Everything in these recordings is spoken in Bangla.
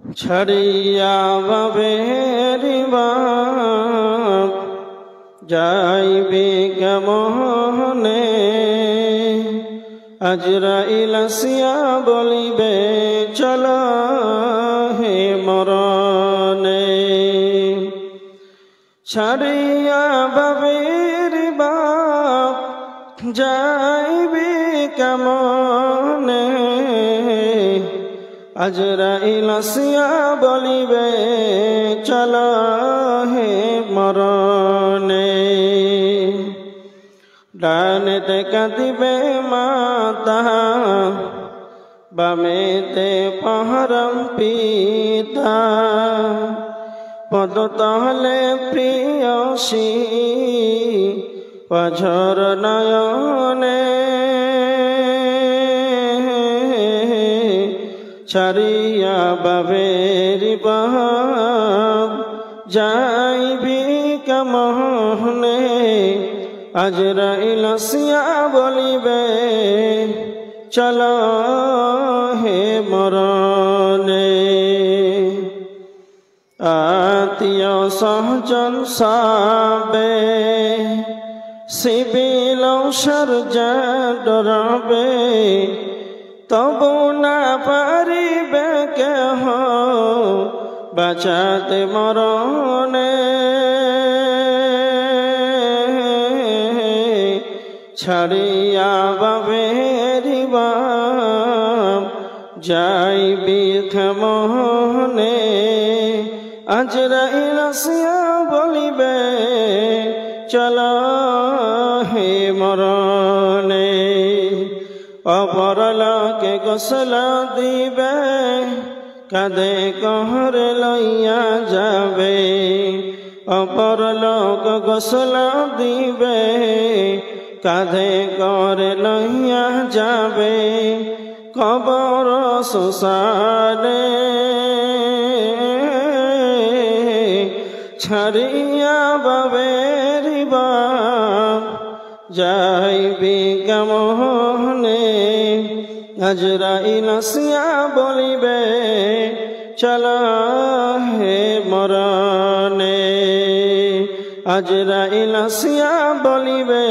ছাড়িয়া বাবের বাপ যাইবে কেমনে, আজরাইল আসিয়া বলিবে চল হে মরণে। ছাড়িয়া বাবের বাপ যাইবে কেমনে, আজরাইল আসিয়া বলিবে চল হে মরণে। ডানেতে কাঁদিবে মাতা, বামেতে পহরম পিতা, পদতলে প্রিয়সী পঝর নয়নে। ছাড়িয়া বাবের বাপ যাইবি কেমনে, আজরাইল আসিয়া বলিবে চল হে মরণে। আত্মীয় সহজন সবে সিবিল সরজা ডরাবে, তবু না পারিবে কেহ বাঁচাতে মরণে। ছাড়িয়া বাবের বাপ যাইবি কেমনে, আজরাইল আসিয়া বলিবে চল হে মরণে। অপরলোকে গোসল দিবে, কাঁধে কহর লইয়া যাবে। অপরলোক গোসল দিবে, কাঁধে কর লইয়া যাবে। কবর শ্মশানে ছাড়িয়া বাবের বাপ যাইবি কেমনে, আজরাইল আসিয়া বলিবে চল হে মরণে। আজরাইল আসিয়া বলিবে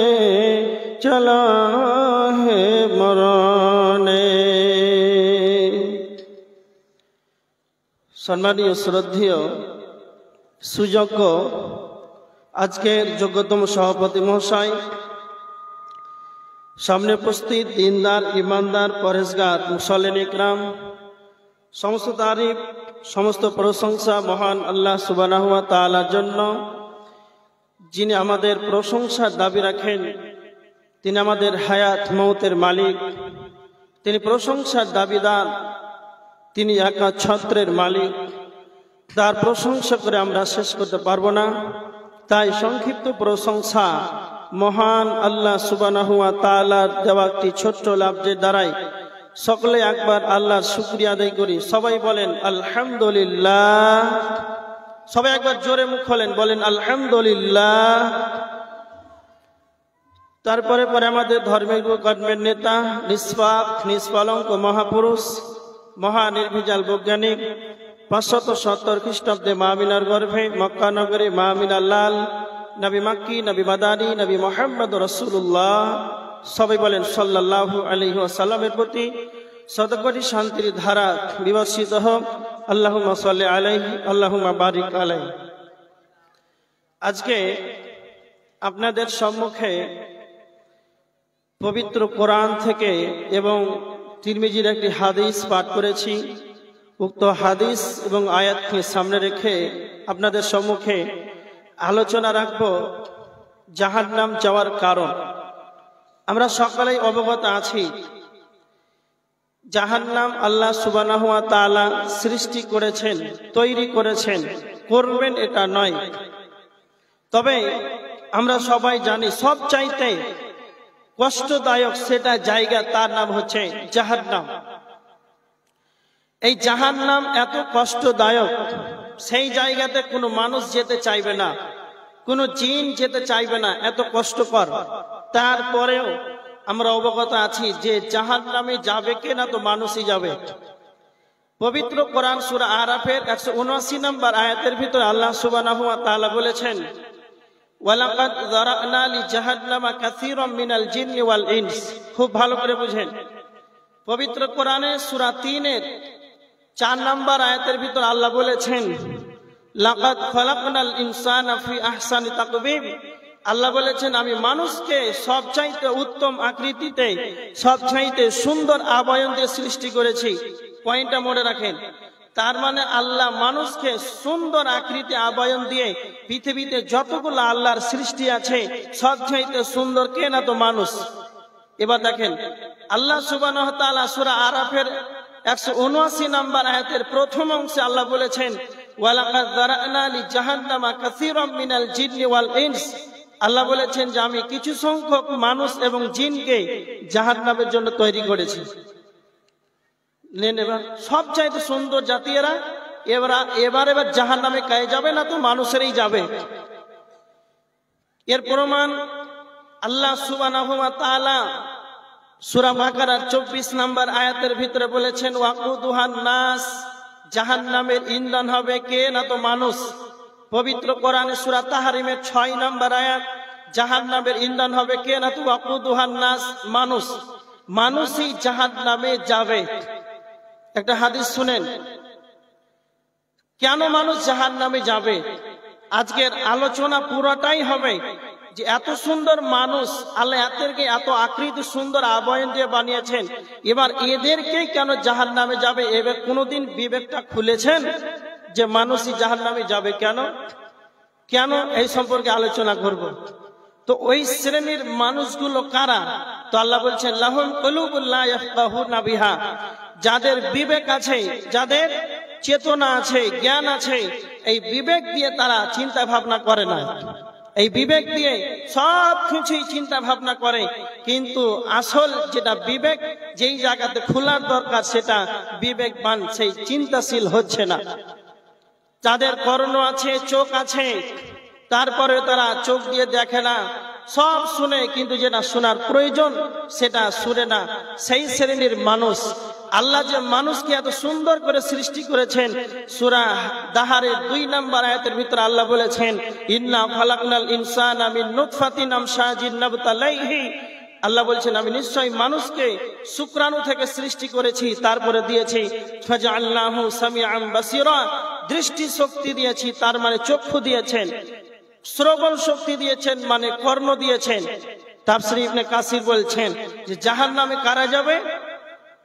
চল হে মরণে। সম্মানীয় শ্রদ্ধেয় সুযোগ্য আজকের যোগ্যতম সভাপতি মহাশয়, সামনে উপস্থিত দিনদার ইমানদার পরেশগার মুসল্লিন ইকরাম, সমস্ত তারিফ সমস্ত প্রশংসা মহান আল্লাহ সুবহানাহু ওয়া তাআলার জন্য, যিনি আমাদের প্রশংসার দাবি রাখেন। তিনি আমাদের হায়াত মৌতের মালিক, তিনি প্রশংসার দাবিদার, তিনি একা ছত্রের মালিক। তার প্রশংসা করে আমরা শেষ করতে পারবো না, তাই সংক্ষিপ্ত প্রশংসা মহান আল্লাহ সুবহানাহু ওয়া তাআলার দেওয়া একটি ছোট্ট লাভের দ্বারাই সকলে একবার আল্লাহর শুকরিয়া আদায় করি। সবাই বলেন আলহামদুলিল্লাহ। সবাই একবার জোরে মুখ খোলেন, বলেন আলহামদুলিল্লাহ। তারপরে আমাদের ধর্মের কর্মের নেতা, নিষ্পাপ নিষ্কলঙ্ক মহাপুরুষ, মহানির্ভেজাল বৈজ্ঞানিক, 570 খ্রিস্টাব্দে মা আমিনার গর্ভে মক্কা নগরে মা আমিনার লাল, নবী মাক্কি, নবী মাদানী, নবী মুহাম্মদ রাসূলুল্লাহ, সবাই বলেন সাল্লাল্লাহু আলাইহি ওয়াসাল্লামের প্রতি শতকোটি শান্তির ধারা বিবর্ষিত হোক। আল্লাহুম্মা সাল্লি আলাইহি আল্লাহুম্মা বারিক আলাইহি। আজকে আপনাদের সম্মুখে পবিত্র কোরআন থেকে এবং তিরমিজির একটি হাদিস পাঠ করেছি। উক্ত হাদিস এবং আয়াতকে সামনে রেখে আপনাদের সম্মুখে আলোচনা রাখব জাহান্নাম যাওয়ার কারণ। আমরা সকলেই অবগত আছি জাহান্নাম আল্লাহ সুবহানাহু ওয়া তাআলা সৃষ্টি করেছেন, তৈরি করেছেন, করবেন এটা নয়। তবে আমরা সবাই জানি সবচাইতে কষ্টদায়ক সেটা জায়গা, তার নাম হচ্ছে জাহান্নাম। এই জাহান্নাম এত কষ্টদায়ক, সেই জায়গাতে কোনো মানুষ যেতে চাইবে না, কোনো জিন যেতে চাইবে না, এত কষ্টকর। তারপরেও আমরা অবগত আছি যে জাহান্নামে যাবে কে না, তো মানুষই যাবে। পবিত্র কোরআন সূরা আরাফের 179 নম্বর আয়াতের ভিতরে আল্লাহ সুবহানাহু ওয়া তাআলা বলেছেন, ওয়ালাকাদ যারানা লিজাহান্নামা কাসীরাম মিনাল জিন্নি ওয়াল ইনস। খুব ভালো করে বুঝেন, পবিত্র কোরআনে সূরা 3 এর 4 নম্বর আয়াতের ভিতরে আল্লাহ বলেছেন, লাকাদ খালাকনাল ইনসানা ফি আহসানি তাকবীম। আল্লাহ বলেছেন, আমি মানুষকে সবচাইতে উত্তম আকৃতিতে, সবচাইতে সুন্দর আবয়ন দিয়ে সৃষ্টি করেছি। পয়েন্টটা মনে রাখেন, তার মানে আল্লাহ মানুষকে সুন্দর আকৃতি আবয়ন দিয়ে, পৃথিবীতে যতগুলো আল্লাহর সৃষ্টি আছে সবচাইতে সুন্দর কে না তো মানুষ। এবার দেখেন, আল্লাহ সুবহানাহু ওয়া তাআলা সূরা আরাফের 179 নম্বর আয়াতের প্রথম অংশে আল্লাহ বলেছেন, ওয়ালাকাদ যারানা লিজাহান্নামা কাসীরাম মিনাল জিন্নি ওয়াল ইনস। আল্লাহ বলেছেন যে আমি কিছু সংখ্যক মানুষ এবং জিনকে জাহান্নামের জন্য তৈরি করেছি। এবার সবচাইতে সুন্দর জাতি এরা, এবার জাহান্নামে কে যাবে না তো মানুষেরই যাবে। এর প্রমাণ আল্লাহ সুবহানাহু ওয়া তাআলা সূরা বাকারার 24 নম্বর আয়াতের ভিতরে বলেছেন, ওয়াকুদুহান নাস। জাহান্নামের ইন্ধন হবে কে না তো মানুষ। পবিত্র কোরআনে সূরা তাহরিমের 6 নম্বর আয়াত, জাহান্নামের ইন্ধন হবে কে না তো ওয়াকুদুহান নাস, মানুষ। মানুষই জাহান্নামে যাবে। একটা হাদিস শুনেন, কেন মানুষ জাহান্নামে যাবে। আজকের আলোচনা পুরোটাই হবে যে এত সুন্দর মানুষ, আল্লাহ এদেরকে এত আকৃতি সুন্দর আবয়ন দিয়ে বানিয়েছেন, এবার এদেরকে কেন জাহান্নামে যাবে। এবার কোনোদিন বিবেকটা খুলেছেন যে মানুষই জাহান্নামে যাবে কেন? কেন এই সম্পর্কে আলোচনা করব। তো ওই শ্রেণীর মানুষগুলো কারা? তো আল্লাহ বলছেন, লাহুম কুলুবুন লা ইয়াফকাহুনা বিহা। যাদের বিবেক আছে, যাদের চেতনা আছে, জ্ঞান আছে, এই বিবেক দিয়ে তারা চিন্তা ভাবনা করে না। এই বিবেক দিয়ে সব কিছুই চিন্তা ভাবনা করে, কিন্তু আসল যেটা বিবেক যেই জায়গাতে খোলার দরকার সেটা বিবেকবান সেই চিন্তাশীল হচ্ছে না। যাদের কর্ণ আছে, চোখ আছে, তারপরে তারা চোখ দিয়ে দেখে না, সব শুনে কিন্তু যেটা শোনার প্রয়োজন সেটা শুনে না। সেই শ্রেণীর মানুষ। আল্লাহ যে মানুষকে এত সুন্দর করে সৃষ্টি করেছেন, সূরা দাহারের 2 নম্বর আয়াতের ভিতরে আল্লাহ বলেছেন, ইন্না খালাকনাল ইনসানা মিন নুতফাতিন আমশাজিন নাবতালাইহি। আল্লাহ বলছেন, আমি নিশ্চয়ই মানুষকে শুক্রাণু থেকে সৃষ্টি করেছি, তারপরে দিয়েছি ফাজআলনাহু সামিআন বাসীরা, দৃষ্টি শক্তি দিয়েছি, তার মানে চক্ষু দিয়েছেন। শ্রবণ শক্তি দিয়েছেন, মানে কর্ণ দিয়েছেন। তাফসীর ইবনে কাসির বলছেন যে জাহান্নামে কারা যাবে।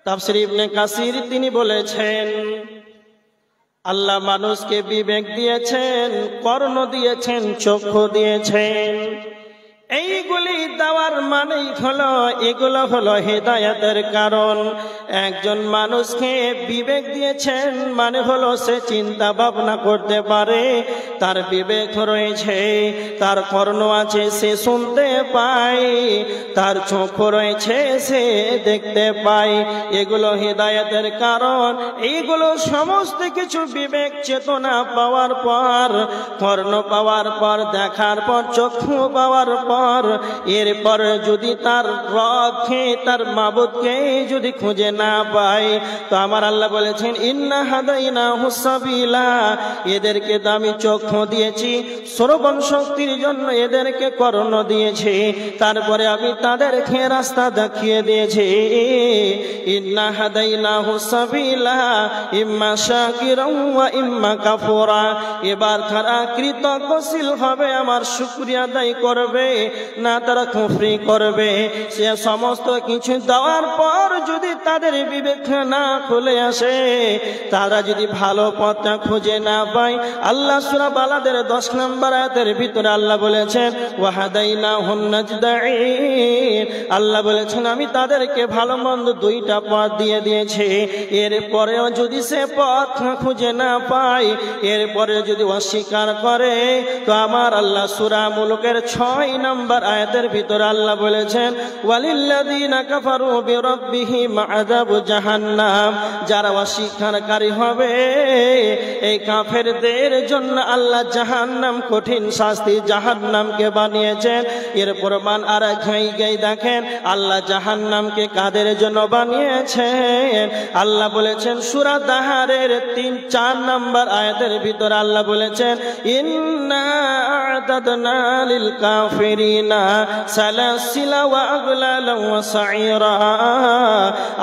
তাফসীর ইবনে কাসির তিনি বলেছেন, আল্লাহ মানুষকে বিবেক দিয়েছেন, কর্ণ দিয়েছেন, চক্ষু দিয়েছেন। এইগুলি দেওয়ার মানেই হলো, এগুলো হলো হেদায়েতের কারণ। একজন মানুষকে বিবেক দিয়েছেন মানে হলো সে চিন্তা ভাবনা করতে পারে, তার বিবেক রয়েছে, তার কর্ণ আছে, সে শুনতে পায়, তার চক্ষু রয়েছে, সে দেখতে পায়। এগুলো হেদায়েতের কারণ। এইগুলো সমস্ত কিছু বিবেক চেতনা পাওয়ার পর, কর্ণ পাওয়ার পর, দেখার পর, চক্ষু পাওয়ার পর, এরপর যদি তার রবকে, তার মাবুদকে যদি খুঁজে না পায়, তো আমার আল্লাহ বলেছেন, ইন্না হাদাইনাহুস সাবিলা। এদেরকে তো আমি চক্ষু দিয়েছি, শ্রবণ শক্তির জন্য এদেরকে কর্ণ দিয়েছি, তারপরে আমি তাদেরকে রাস্তা দেখিয়ে দিয়েছি। ইন্না হাদাইনাহুস সাবিলা ইম্মা শাকিরান ওয়া ইম্মা কাফুরা। এবার তারা কৃতজ্ঞশীল হবে, আমার শুকরিয়া আদায় করবে, না তারা কুফরি করবে। সে সমস্ত কিছু দেওয়ার পর যদি তাদের বিবেক না খুলে আসে, তারা যদি ভালো পথটা খুঁজে না পায়, আল্লাহ সূরা বালাদের 10 নম্বর আয়াতের ভিতরে আল্লাহ বলেছেন, ওয়াহাদাইনাহুন নাজদাইন। আল্লাহ বলেছেন, আমি তাদেরকে ভালো মন্দ 2টা পথ দিয়ে দিয়েছি। এরপরেও যদি সে পথ খুঁজে না পায়, এরপরে যদি অস্বীকার করে, তো আমার আল্লাহ সূরা মুলুকের 6 নম্বর আয়াতের ভিতরে আল্লাহ বলেছেন, ওয়ালিল্লাযিনা কাফারু বিরাব্বিহিম আযাবু জাহান্নাম। যারা অস্বীকারী হবে, এই কাফেরদের জন্য আল্লাহ জাহান্নাম কঠিন শাস্তি জাহান্নামকে বানিয়েছেন। এর প্রমাণ আর এক জায়গায় দেখেন আল্লাহ জাহান্নামকে কাদের জন্য বানিয়েছেন। আল্লাহ বলেছেন সূরা দাহারের 3-4 নম্বর আয়াতের ভিতর আল্লাহ বলেছেন ইন্না আ'তাদনা লিল কাফিরিনা সালাসিলা ওয়া আগলালা ওয়া সাইরা।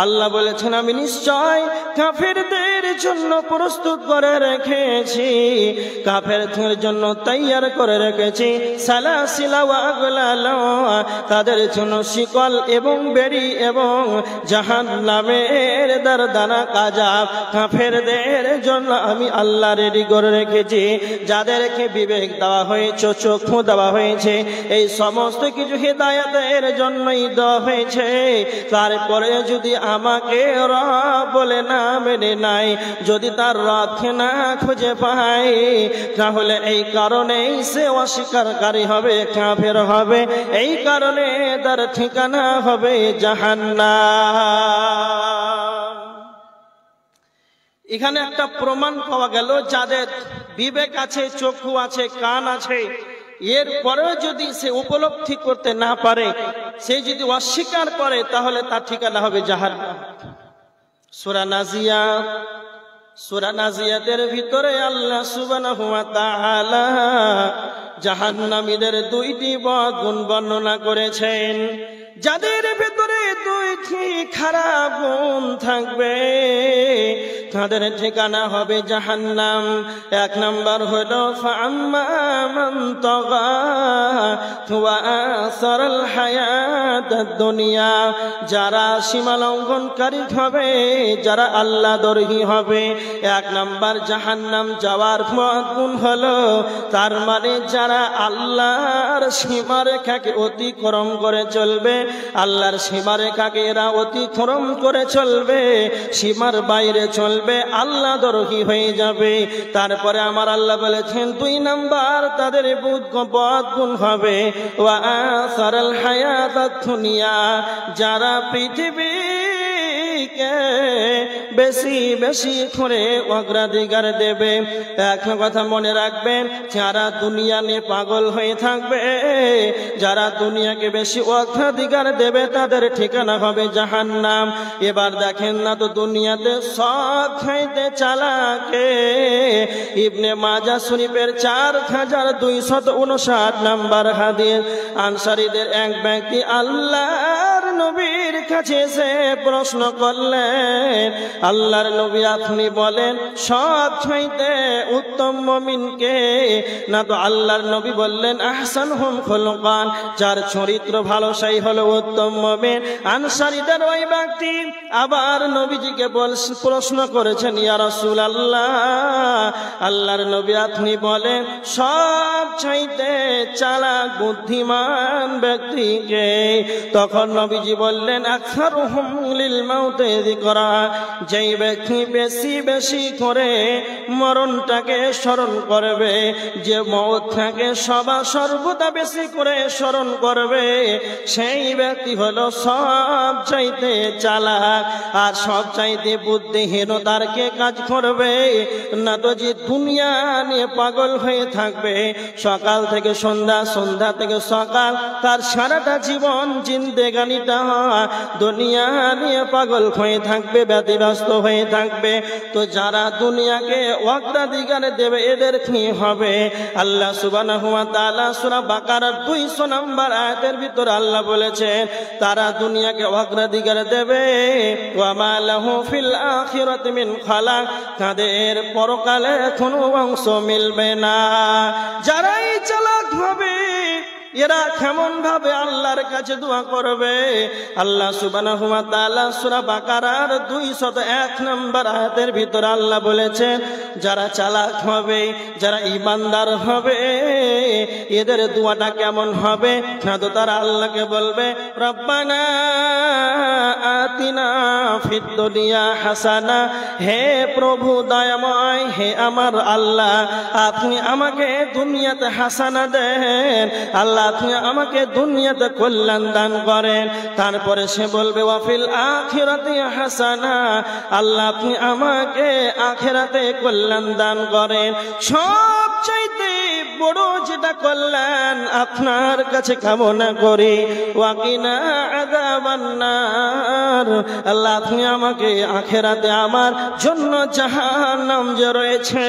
আল্লাহ বলেছেন আমি নিশ্চয় কাফেরদের জন্য প্রস্তুত করে রেখেছি, কাফেরদের জন্য তৈয়ার করে রেখেছি সালাসিলা ওয়া আগলালা, তাদের জন্য শিকল এবং বেড়ি এবং জাহান্নামের দরদানা আযাব কাফেরদের জন্য আমি আল্লাহ রেডি করে রেখেছি। যাদেরকে বিবেক দেওয়া হয়েছে, চক্ষু দেওয়া হয়েছে, এই সমস্ত কিছু হিদায়াতের জন্যই দেওয়া হয়েছে। তারপরে যদি আমাকে রব বলে না মেনে নাই, যদি তার রবকে না খুঁজে পায়, তাহলে এই কারণেই সে অস্বীকারী হবে, কাফের হবে। এই কারণে তার ঠিকানা হবে জাহান্নাম। এখানে একটা প্রমাণ পাওয়া গেল যাদের বিবেক আছে, চক্ষু আছে, কান আছে, এরপরেও যদি সে উপলব্ধি করতে না পারে, সে যদি অস্বীকার করে, তাহলে তার ঠিকানা হবে জাহান্নাম। সূরা নাজিয়াতের ভিতরে আল্লাহ সুবহানাহু ওয়া তাআলা জাহান্নামীদের 2টি গুণ বর্ণনা করেছেন। যাদের ভিতরে 2টি খারাপ গুণ থাকবে তাদের ঠিকানা হবে জাহান্নাম। 1 নম্বর হলো ফাআম্মা মান তাগা ওয়া আসারাল হায়াতাদ দুনিয়া, যারা সীমা লঙ্ঘনকারী হবে, যারা আল্লাহ দ্রোহী হবে। 1 নম্বর জাহান্নাম যাওয়ার গুণ হলো, তার মানে যারা আল্লাহর সীমারেখাকে অতিক্রম করে চলবে, আল্লাহর সীমারেখাকে এরা অতিক্রম করে চলবে, সীমার বাইরে চলবে, আল্লাহ দ্রোহী হয়ে যাবে। তারপরে আমার আল্লাহ বলেছেন 2 নাম্বার তাদের বদগুণ হবে ওয়া আসারাল হায়াতাদ দুনিয়া, যারা পৃথিবীকে বেশি বেশি করে অগ্রাধিকার দেবে। একটা কথা মনে রাখবেন, যারা দুনিয়া নিয়ে পাগল হয়ে থাকবে, যারা দুনিয়াকে বেশি অগ্রাধিকার দেবে, তাদের ঠিকানা হবে জাহান্নাম। এবার দেখেন না তো দুনিয়াতে সব খাইতে চালাকে। ইবনে মাজাহ শরীফের 4259 নম্বর হাদিস, আনসারীদের এক ব্যক্তি আল্লাহর নবীর কাছে এসে প্রশ্ন করলেন, আল্লাহর নবী আপনি বলেন সব চাইতে উত্তম মুমিনকে? না তো আল্লাহর নবী বললেন আহসানুহুম খুলুকান, যার চরিত্র ভালো সেই হলো উত্তম মুমিন। আনসারীদের ওই ব্যক্তি আবার নবীজিকে প্রশ্ন করেছেন, ইয়া রাসূলুল্লাহ, আল্লাহর নবী আপনি বলেন সব চাইতে চালাক বুদ্ধিমান ব্যক্তিকে? তখন নবীজি বললেন আকসারুহুম লিল মাউতি যিকরা, যেই ব্যক্তি বেশি বেশি করে মরণটাকে স্মরণ করবে, যে মওতটাকে সর্বদা বেশি করে স্মরণ করবে, সেই ব্যক্তি হলো সব চাইতে চালাক। আর সব চাইতে বুদ্ধিহীনতার কে কাজ করবে? না তো যে দুনিয়া নিয়ে পাগল হয়ে থাকবে, সকাল থেকে সন্ধ্যা, সন্ধ্যা থেকে সকাল, তার সারাটা জীবন জিন্দেগানিটা দুনিয়া নিয়ে পাগল হয়ে থাকবে, ব্যতিব্যস্ত হয়ে থাকবে। তো যারা দুনিয়াকে অগ্রাধিকার দেবে, এদের কি হবে? আল্লাহ সুবহানাহু ওয়া তাআলা সূরা বাকারার 200 নম্বর আয়াতের ভিতর আল্লাহ বলেছেন তারা দুনিয়াকে অগ্রাধিকার দেবে। ওয়া মা লাহু ফিল আখিরাতি মিন খালাক, তাদের পরকালে কোনো অংশ মিলবে না। যারাই চালাক হবে, এরা কেমন ভাবে আল্লাহর কাছে দোয়া করবে? আল্লাহ সুবহানাহু ওয়া তাআলা সূরা বাকারার 201 নম্বর আয়াতের ভিতর আল্লাহ বলেছেন যারা চালাক হবে, যারা ঈমানদার হবে, এদের দোয়াটা কেমন হবে? না তো তারা আল্লাহকে বলবে রব্বানা আতিনা ফিদ দুনিয়া হাসানা, হে প্রভু দয়াময়, হে আমার আল্লাহ, আপনি আমাকে দুনিয়াতে হাসানা দেন, আল্লাহ আপনি আমাকে দুনিয়াতে কল্যাণ দান করেন। তারপরে সে বলবে ওয়াফিল আখিরাতি হাসানা, আল্লাহ আপনি আমাকে আখিরাতে কল্যাণ দান করেন। সব চাইতে বড় যেটা করলেন আপনার কাছে কামনা করি, ওয়াকিনা আযাবান নার, আল্লাহ আপনি আমাকে আখিরাতে আমার জন্য জাহান্নাম যে রয়েছে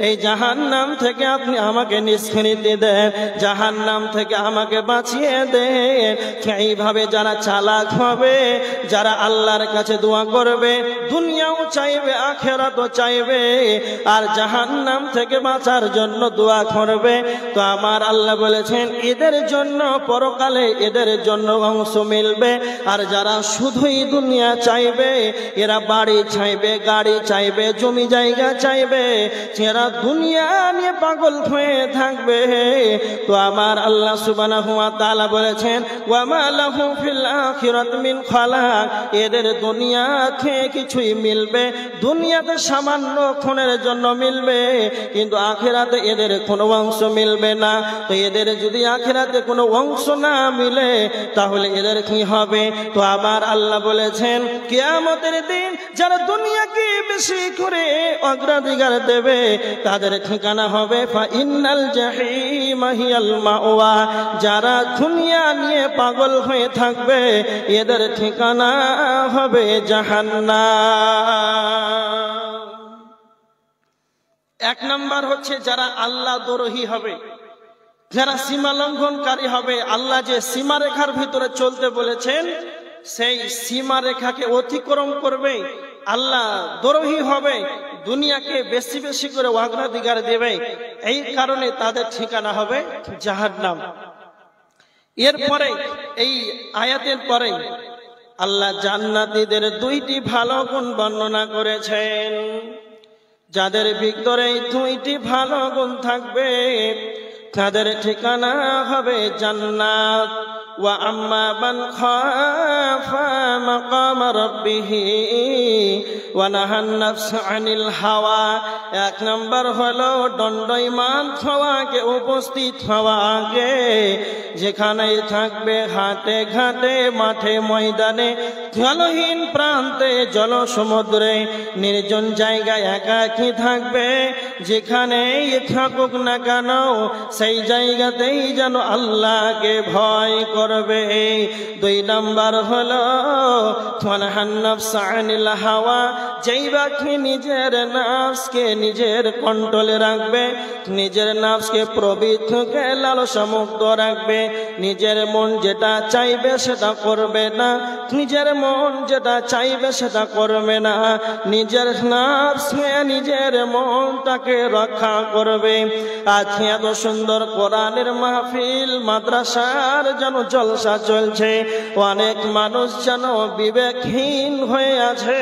এই জাহান্নাম থেকে আপনি আমাকে নিষ্কৃতি দেন, জাহান্নাম থেকে আমাকে বাঁচিয়ে দেন। এইভাবে যারা চালাক হবে, যারা আল্লাহর কাছে দোয়া করবে, দুনিয়াও চাইবে আখিরাতও চাইবে, আর জাহান্নাম থেকে বাঁচার জন্য দোয়া করবে, তো আমার আল্লাহ বলেছেন এদের জন্য পরকালে এদের জন্য অংশ মিলবে। আর যারা শুধুই দুনিয়া চাইবে, এরা বাড়ি চাইবে, গাড়ি চাইবে, জমি জায়গা চাইবে, এরা দুনিয়া নিয়ে পাগল হয়ে থাকবে, তো আমার আল্লাহ সুবহানাহু ওয়া তাআলা বলেছেন ওয়া মা লাহু ফিল আখিরাতি মিন খালাক, এদের দুনিয়াতে কিছুই মিলবে, দুনিয়াতে সামান্য ক্ষণের জন্য মিলবে, কিন্তু আখিরাতে এদের কোনো অংশ মিলবে না। তো এদের যদি আখিরাতে কোনো অংশ না মিলে তাহলে এদের কি হবে? তো আমার আল্লাহ বলেছেন কিয়ামতের দিন যারা দুনিয়াকে বেশি করে অগ্রাধিকার দেবে তাদের ঠিকানা হবে ফা ইন্নাল জাহিমা হিয়াল মাওয়া, যারা দুনিয়া নিয়ে পাগল হয়ে থাকবে এদের ঠিকানা হবে জাহান্নাম। এক নাম্বার হচ্ছে যারা আল্লাহ দ্রোহী হবে, যারা সীমা লঙ্ঘনকারী হবে। আল্লাহ যে সীমারেখার ভিতরে চলতে বলেছেন সেই সীমারেখাকে অতিক্রম করবে, আল্লাহ দ্রোহী হবে, দুনিয়াকে বেশি বেশি করে অগ্রাধিকার দেবে, এই কারণে তাদের ঠিকানা হবে জাহান্নাম। এরপরে এই আয়াতের পরে আল্লাহ জান্নাতীদের দুইটি ভালো গুণ বর্ণনা করেছেন, যাদের ভিতরে দুইটি ভালো গুণ থাকবে তাদের ঠিকানা হবে জান্নাত। ওয়া আম্মা মান খাফা মাকাম রাব্বিহি ওয়া নাহান নাফসা আনিল হাওয়া, এক নম্বর হলো দণ্ডায়মান হওয়াকে, উপস্থিত হওয়াকে, যেখানেই থাকবে হাটে ঘাটে মাঠে ময়দানে জলহীন প্রান্তে জল সমুদ্রে নির্জন জায়গায় একাকী থাকবে, যেখানেই থাকুক না কেন সেই জায়গাতেই যেন আল্লাহকে ভয় করবে। দুই নাম্বার হলো ওয়ানাহান নাফসা আনিল হাওয়া, যেই ব্যক্তি নিজের নফসকে নিজের কন্ট্রোলে রাখবে, নিজের নফসকে প্রবৃত্তিকে লালসা মুক্ত রাখবে, নিজের মন যেটা চাইবে সেটা করবে না, নিজের মন যেটা চাইবে সেটা করবে না, নিজের নফসকে নিজের মনটাকে রক্ষা করবে। আজকে এত সুন্দর কোরআনের মাহফিল মাদ্রাসার যেন জলসা চলছে, অনেক মানুষ যেন বিবেকহীন হয়ে আছে,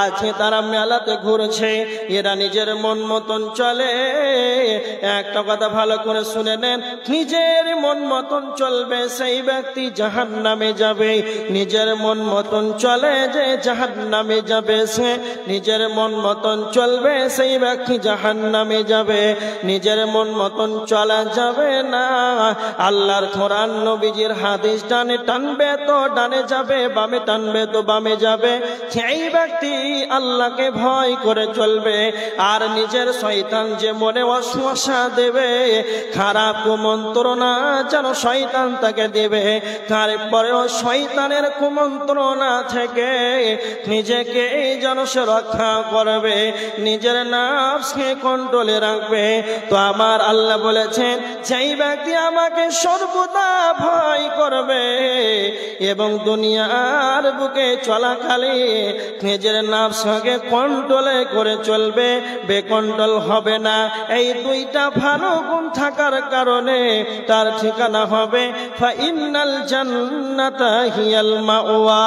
আজকে তারা মেলাতে ঘুরছে, এরা নিজের মন মতন চলে। একটা কথা ভালো করে শুনে নেন, নিজের মন মতন চলবে সেই ব্যক্তি জাহান্নামে যাবে, নিজের মন মতন চলে যে জাহান্নামে যাবে, সে নিজের মন মতন চলবে সেই ব্যক্তি জাহান্নামে যাবে, নিজের মন মতন চলা যাবে না। আল্লাহর কোরআন নবীজির হাদিস ডানে টানবে তো ডানে যাবে, বামে টানবে তো বামে যাবে, সেই ব্যক্তি আল্লাহকে ভয় করে চলবে। আর নিজের শয়তান যে মনে ওয়াসওয়াসা দেবে, খারাপ কুমন্ত্রণা যেন শয়তান তাকে দেবে, তারপরেও শয়তানের কুমন্ত্রণা থেকে নিজেকে যেন সে রক্ষা করবে, নিজের নফসকে কন্ট্রোলে রাখবে। তো আমার আল্লাহ বলেছেন যেই ব্যক্তি আমাকে সর্বদা ভয় করবে এবং দুনিয়ার বুকে চলাকালে নিজের নফসকে কন্ট্রোলে করে চলবে, বেকন্ট্রোল হবে না, এই দুইটা ভালো গুণ থাকার কারণে তার ঠিকানা হবে ফা ইন্নাল জান্নাতা হিয়াল মাওয়া।